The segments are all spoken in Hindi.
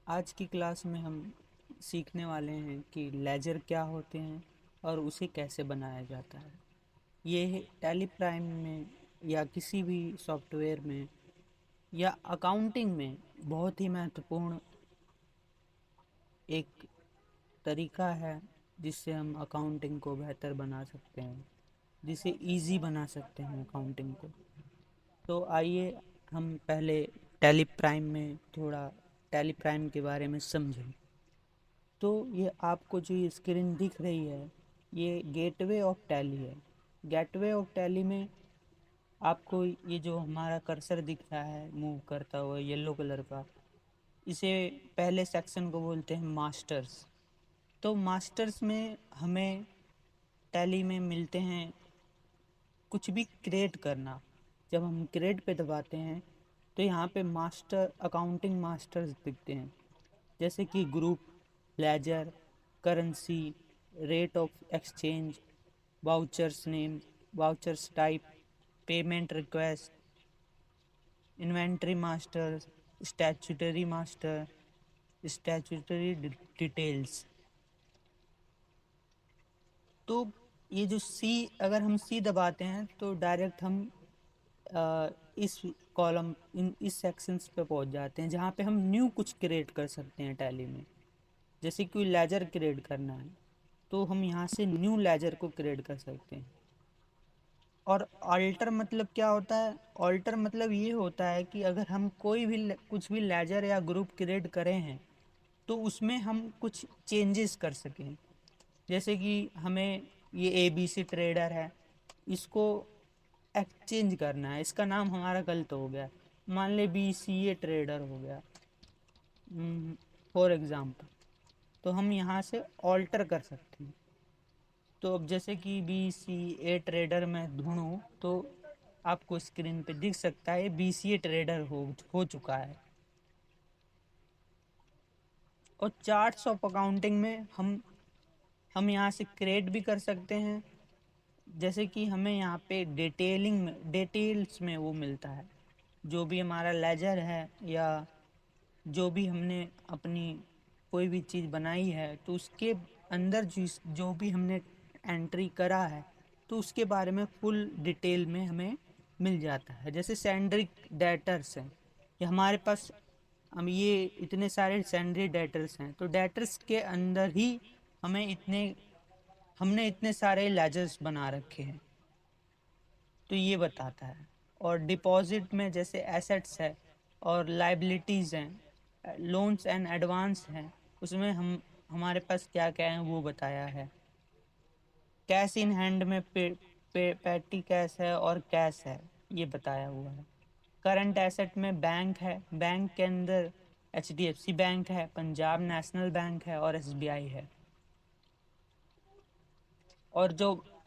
आज की क्लास में हम सीखने वाले हैं कि लेजर क्या होते हैं और उसे कैसे बनाया जाता है। ये टैली प्राइम में या किसी भी सॉफ्टवेयर में या अकाउंटिंग में बहुत ही महत्वपूर्ण एक तरीका है जिससे हम अकाउंटिंग को बेहतर बना सकते हैं, जिसे इजी बना सकते हैं अकाउंटिंग को। तो आइए हम पहले टैली प्राइम में थोड़ा टैली प्राइम के बारे में समझें। तो ये आपको जो ये स्क्रीन दिख रही है, ये गेटवे ऑफ टैली है। गेटवे ऑफ टैली में आपको ये जो हमारा कर्सर दिख रहा है मूव करता हुआ येलो कलर का, इसे पहले सेक्शन को बोलते हैं मास्टर्स। तो मास्टर्स में हमें टैली में मिलते हैं कुछ भी क्रिएट करना। जब हम क्रिएट पे दबाते हैं तो यहाँ पे मास्टर अकाउंटिंग मास्टर्स दिखते हैं, जैसे कि group, ledger, currency, rate of exchange, vouchers name, vouchers type, payment request, inventory master, statutory master, statutory details. तो ये जो सी, अगर हम सी दबाते हैं तो डायरेक्ट हम इस कॉलम इस सेक्शंस पे पहुंच जाते हैं जहाँ पे हम न्यू कुछ क्रिएट कर सकते हैं टैली में। जैसे कोई लेजर क्रिएट करना है तो हम यहाँ से न्यू लेजर को क्रिएट कर सकते हैं। और ऑल्टर मतलब क्या होता है? ऑल्टर मतलब ये होता है कि अगर हम कोई भी कुछ भी लेजर या ग्रुप क्रिएट करें हैं तो उसमें हम कुछ चेंजेस कर सकें। जैसे कि हमें ये ABC ट्रेडर है, इसको एक्सचेंज करना है, इसका नाम हमारा गलत हो गया, मान ले BCA ट्रेडर हो गया फॉर एग्ज़ाम्पल। तो हम यहाँ से ऑल्टर कर सकते हैं। तो अब जैसे कि BCA ट्रेडर में ढूंढूं तो आपको स्क्रीन पे दिख सकता है BCA ट्रेडर हो चुका है। और चार्ट्स ऑफ अकाउंटिंग में हम यहाँ से क्रिएट भी कर सकते हैं। जैसे कि हमें यहाँ पे डिटेल्स में वो मिलता है, जो भी हमारा लेजर है या जो भी हमने अपनी कोई भी चीज़ बनाई है तो उसके अंदर जो भी हमने एंट्री करा है तो उसके बारे में फुल डिटेल में हमें मिल जाता है। जैसे सैंड्रिक डेटर्स हैं, ये हमारे पास, हम ये इतने सारे सैंड्री डेटर्स हैं तो डेटर्स के अंदर ही हमें हमने इतने सारे लेजर्स बना रखे हैं, तो ये बताता है। और डिपॉजिट में जैसे एसेट्स है और लाइबिलिटीज़ हैं, लोन्स एंड एडवांस हैं, उसमें हमारे पास क्या क्या है वो बताया है। कैश इन हैंड में पेटी कैश है और कैश है, ये बताया हुआ है। करंट एसेट में बैंक है, बैंक के अंदर HDFC बैंक है, पंजाब नेशनल बैंक है और SBI है। और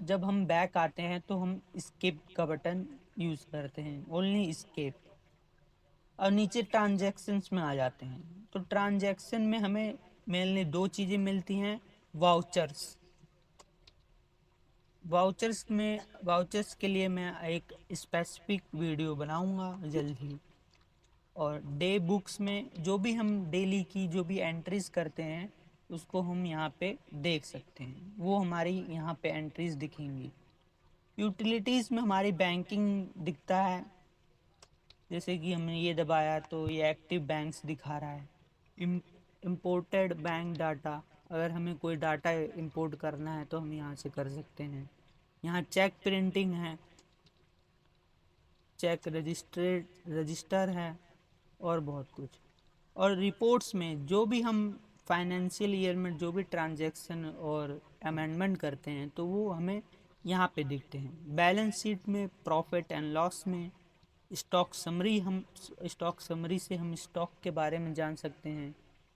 जब हम बैक आते हैं तो हम स्किप का बटन यूज़ करते हैं, ओनली स्किप। और नीचे ट्रांजैक्शंस में आ जाते हैं तो ट्रांजैक्शन में हमें मेनली दो चीज़ें मिलती हैं। वाउचर्स, वाउचर्स के लिए मैं एक स्पेसिफिक वीडियो बनाऊंगा जल्द ही। और डे बुक्स में जो भी हम डेली की जो भी एंट्रीज करते हैं उसको हम यहाँ पे देख सकते हैं, वो हमारी यहाँ पे एंट्रीज दिखेंगी। यूटिलिटीज़ में हमारी बैंकिंग दिखता है, जैसे कि हमने ये दबाया तो ये एक्टिव बैंक्स दिखा रहा है। इम्पोर्टेड बैंक डाटा, अगर हमें कोई डाटा इंपोर्ट करना है तो हम यहाँ से कर सकते हैं। यहाँ चेक प्रिंटिंग है, चेक रजिस्टर है और बहुत कुछ। और रिपोर्ट्स में जो भी हम फाइनेंशियल ईयर में जो भी ट्रांजैक्शन और अमेंडमेंट करते हैं तो वो हमें यहाँ पे दिखते हैं। बैलेंस शीट में, प्रॉफिट एंड लॉस में, स्टॉक समरी से हम स्टॉक के बारे में जान सकते हैं।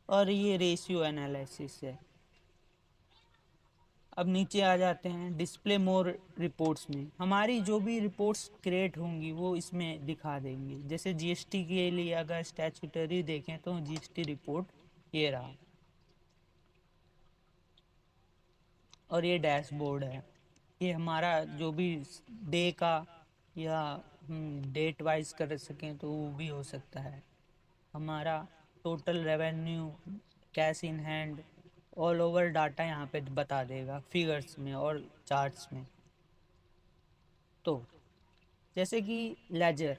और ये रेशियो एनालिसिस है। अब नीचे आ जाते हैं डिस्प्ले मोर रिपोर्ट्स में, हमारी जो भी रिपोर्ट्स क्रिएट होंगी वो इसमें दिखा देंगे। जैसे GST के लिए अगर स्टैट्यूटरी देखें तो GST रिपोर्ट ये रहा। और ये डैशबोर्ड है, ये हमारा जो भी डे का या डेट वाइज कर सकें तो वो भी हो सकता है। हमारा total revenue, cash in hand, all over data यहाँ पे बता देगा फिगर्स में और चार्ट्स में। तो जैसे कि लेजर,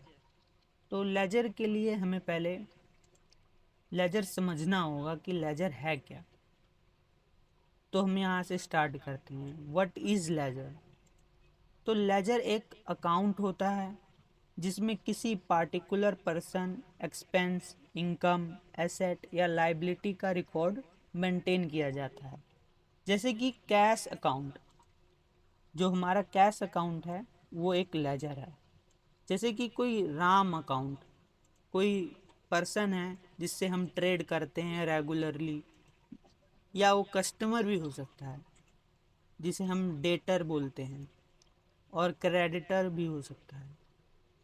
तो लेजर के लिए हमें पहले लेजर समझना होगा कि लेजर है क्या। तो हम यहाँ से स्टार्ट करते हैं, व्हाट इज़ लेजर। तो लेजर एक अकाउंट होता है जिसमें किसी particular person, expense, income, asset या लाइबिलिटी का रिकॉर्ड मेंटेन किया जाता है। जैसे कि कैश अकाउंट, जो हमारा कैश अकाउंट है वो एक लेजर है। जैसे कि कोई राम अकाउंट, कोई पर्सन है जिससे हम ट्रेड करते हैं रेगुलरली, या वो कस्टमर भी हो सकता है जिसे हम डेटर बोलते हैं, और क्रेडिटर भी हो सकता है।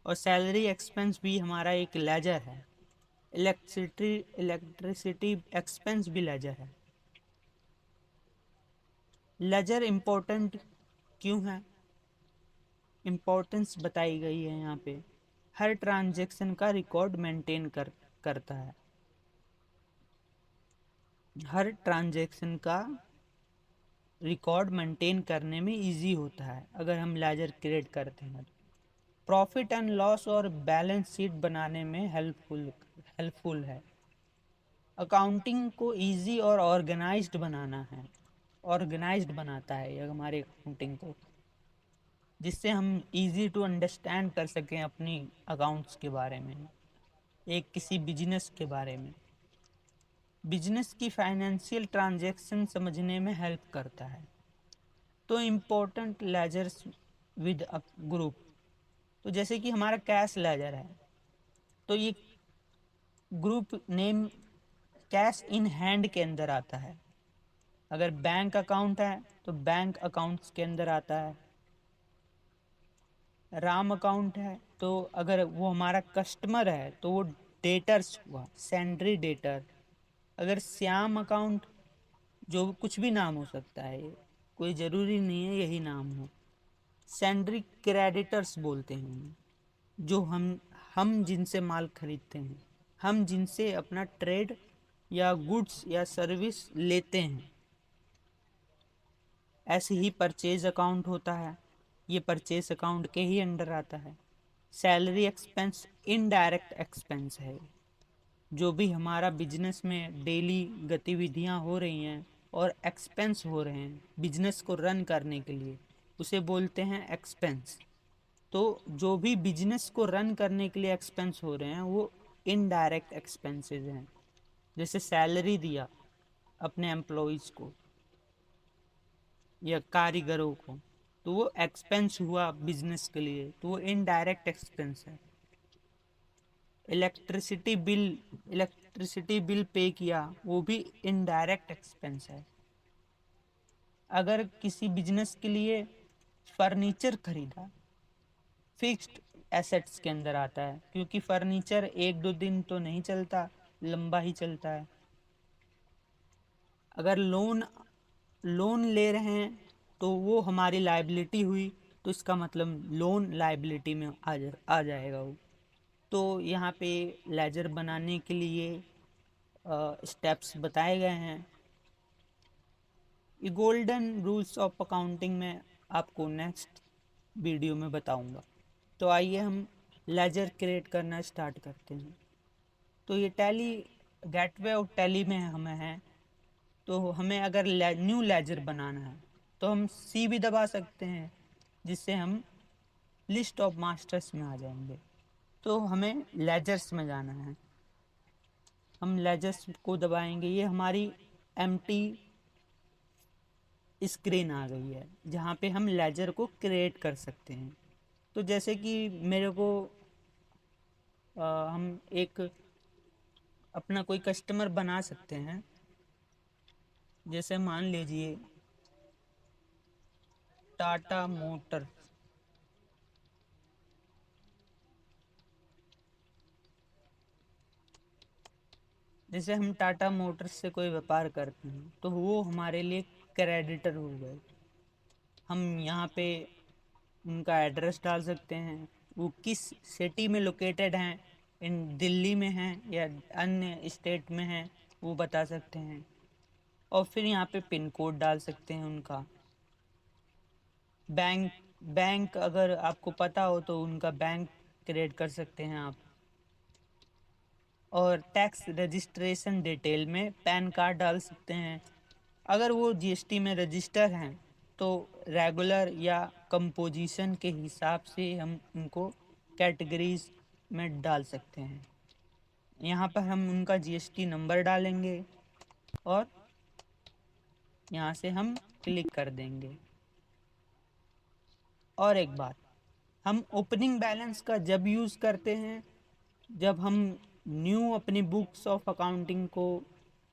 और सैलरी एक्सपेंस भी हमारा एक लेजर है। इलेक्ट्रिसिटी एक्सपेंस भी लेजर है। लेजर इम्पोर्टेंट क्यों है? इम्पोर्टेंस बताई गई है यहाँ पे। हर ट्रांजैक्शन का रिकॉर्ड मेंटेन करता है। हर ट्रांजैक्शन का रिकॉर्ड मेंटेन करने में इजी होता है अगर हम लेजर क्रिएट करते हैं। प्रॉफिट एंड लॉस और बैलेंस शीट बनाने में हेल्पफुल है। अकाउंटिंग को इजी और ऑर्गेनाइज्ड बनाना है, ऑर्गेनाइज्ड बनाता है ये हमारे अकाउंटिंग को, जिससे हम इजी टू अंडरस्टैंड कर सकें अपनी अकाउंट्स के बारे में, एक किसी बिजनेस के बारे में। बिजनेस की फाइनेंशियल ट्रांजैक्शन समझने में हेल्प करता है। तो important ledgers with a group, तो जैसे कि हमारा कैश लेजर है, तो ये group name cash in hand के अंदर आता है। अगर बैंक अकाउंट है तो बैंक अकाउंट्स के अंदर आता है। राम अकाउंट है तो अगर वो हमारा कस्टमर है तो वो डेटर्स हुआ, सेंड्री डेटर। अगर श्याम अकाउंट, जो कुछ भी नाम हो सकता है, कोई ज़रूरी नहीं है यही नाम हो। सेंड्री क्रेडिटर्स बोलते हैं, जो हम जिनसे माल खरीदते हैं, हम जिनसे अपना ट्रेड या गुड्स या सर्विस लेते हैं। ऐसे ही परचेज अकाउंट होता है, ये परचेज अकाउंट के ही अंडर आता है। सैलरी एक्सपेंस इनडायरेक्ट एक्सपेंस है, जो भी हमारा बिजनेस में डेली गतिविधियां हो रही हैं और एक्सपेंस हो रहे हैं बिजनेस को रन करने के लिए, उसे बोलते हैं एक्सपेंस। तो जो भी बिजनेस को रन करने के लिए एक्सपेंस हो रहे हैं वो इनडायरेक्ट एक्सपेंसेस हैं। जैसे सैलरी दिया अपने एम्प्लॉयज़ को या कारीगरों को, तो वो एक्सपेंस हुआ बिजनेस के लिए, तो वो इनडायरेक्ट एक्सपेंस है। इलेक्ट्रिसिटी बिल पे किया, वो भी इनडायरेक्ट एक्सपेंस है। अगर किसी बिजनेस के लिए फर्नीचर खरीदा, फिक्स्ड एसेट्स के अंदर आता है, क्योंकि फर्नीचर एक दो दिन तो नहीं चलता, लंबा ही चलता है। अगर लोन ले रहे हैं तो वो हमारी लायबिलिटी हुई, तो इसका मतलब लोन लायबिलिटी में आ जाएगा वो। तो यहाँ पे लेजर बनाने के लिए स्टेप्स बताए गए हैं। ये गोल्डन रूल्स ऑफ अकाउंटिंग में आपको नेक्स्ट वीडियो में बताऊंगा। तो आइए हम लेजर क्रिएट करना स्टार्ट करते हैं। तो ये टैली, गेटवे ऑफ टैली में हमें है। तो हमें अगर न्यू लेजर बनाना है तो हम सी भी दबा सकते हैं, जिससे हम लिस्ट ऑफ मास्टर्स में आ जाएंगे। तो हमें लेजर्स में जाना है, हम लेजर्स को दबाएंगे। ये हमारी एम्प्टी स्क्रीन आ गई है जहाँ पे हम लेजर को क्रिएट कर सकते हैं। तो जैसे कि मेरे को हम एक अपना कोई कस्टमर बना सकते हैं। जैसे मान लीजिए टाटा मोटर, जैसे हम टाटा मोटर्स से कोई व्यापार करते हैं तो वो हमारे लिए क्रेडिटर हो गए। हम यहाँ पे उनका एड्रेस डाल सकते हैं, वो किस सिटी में लोकेटेड हैं, इन दिल्ली में हैं या अन्य स्टेट में हैं वो बता सकते हैं। और फिर यहाँ पे पिन कोड डाल सकते हैं उनका। बैंक बैंक अगर आपको पता हो तो उनका बैंक क्रिएट कर सकते हैं आप। और टैक्स रजिस्ट्रेशन डिटेल में पैन कार्ड डाल सकते हैं। अगर वो जीएसटी में रजिस्टर हैं तो रेगुलर या कंपोजिशन के हिसाब से हम उनको कैटेगरीज में डाल सकते हैं। यहाँ पर हम उनका जीएसटी नंबर डालेंगे और यहाँ से हम क्लिक कर देंगे। और एक बात, हम ओपनिंग बैलेंस का जब यूज़ करते हैं जब हम न्यू अपनी बुक्स ऑफ अकाउंटिंग को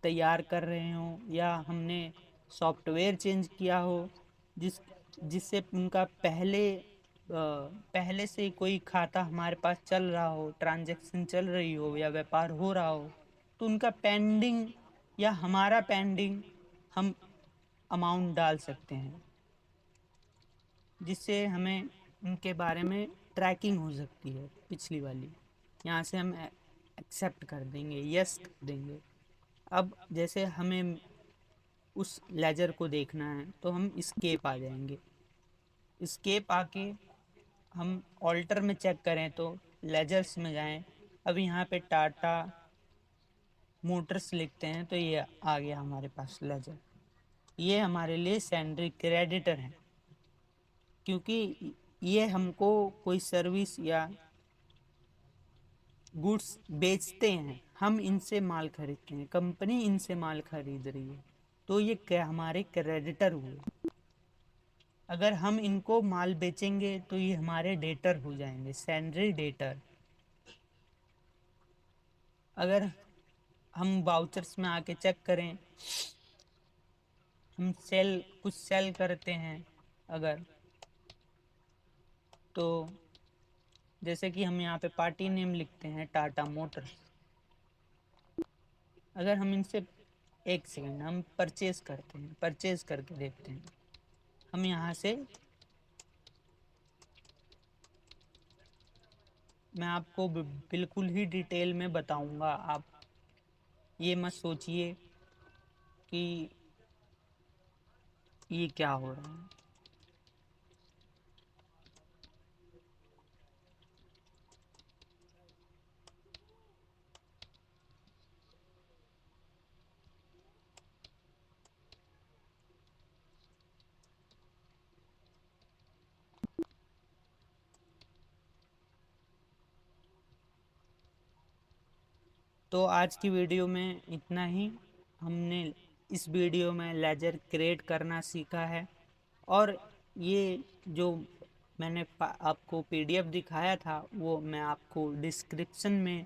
तैयार कर रहे हों या हमने सॉफ्टवेयर चेंज किया हो जिससे उनका पहले से कोई खाता हमारे पास चल रहा हो, ट्रांजैक्शन चल रही हो या व्यापार हो रहा हो, तो उनका पेंडिंग या हमारा पेंडिंग हम अमाउंट डाल सकते हैं, जिससे हमें उनके बारे में ट्रैकिंग हो सकती है पिछली वाली। यहाँ से हम एक्सेप्ट कर देंगे, यस कर देंगे। अब जैसे हमें उस लेजर को देखना है तो हम स्केप आ जाएंगे। स्केप आके हम ऑल्टर में चेक करें तो लेजर्स में जाएं। अब यहाँ पे टाटा मोटर्स लिखते हैं तो ये आ गया हमारे पास लेजर। ये हमारे लिए सैलरी क्रेडिटर हैं क्योंकि ये हमको कोई सर्विस या गुड्स बेचते हैं, हम इनसे माल खरीदते हैं, कंपनी इनसे माल खरीद रही है, तो ये क्या हमारे क्रेडिटर हुए। अगर हम इनको माल बेचेंगे तो ये हमारे डेटर हो जाएंगे, सैलरी डेटर। अगर हम वाउचर्स में आके चेक करें, हम कुछ सेल करते हैं अगर, तो जैसे कि हम यहाँ पे पार्टी नेम लिखते हैं टाटा मोटर्स। अगर हम इनसे एक सेकेंड हम परचेज करते हैं, परचेज करके देखते हैं। हम यहाँ से मैं आपको बिल्कुल ही डिटेल में बताऊंगा, आप ये मत सोचिए कि ये क्या हो रहा है। तो आज की वीडियो में इतना ही। हमने इस वीडियो में लेजर क्रिएट करना सीखा है और ये जो मैंने आपको पीडीएफ दिखाया था वो मैं आपको डिस्क्रिप्शन में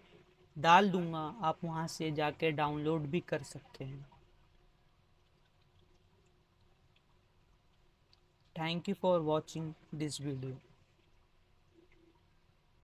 डाल दूंगा, आप वहाँ से जाके डाउनलोड भी कर सकते हैं। Thank you for watching this video.